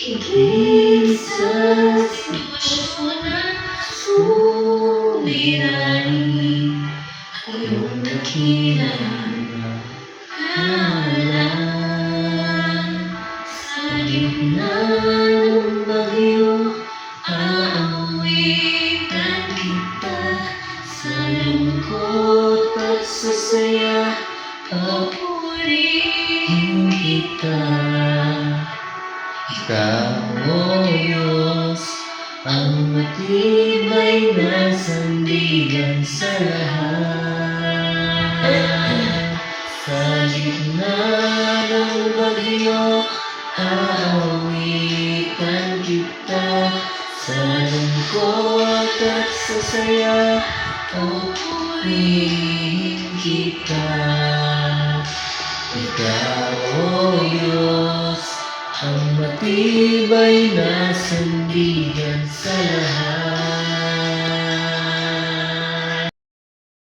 Higit sa sitwasyon na suliranin, iyong dakilang kahalan. Sa gitna ng bagyo, aawitan kita. Sa lungkot at sa saya, papurihin kita. Ikaw, O Diyos, ang matibay na sandigan sa lahat. Sa gitna ng bagyo, aawitan kita. Sa lungkot at sa saya, papurihin kita. Ikaw, O Diyos, ang matibay na sandigan sa lahat.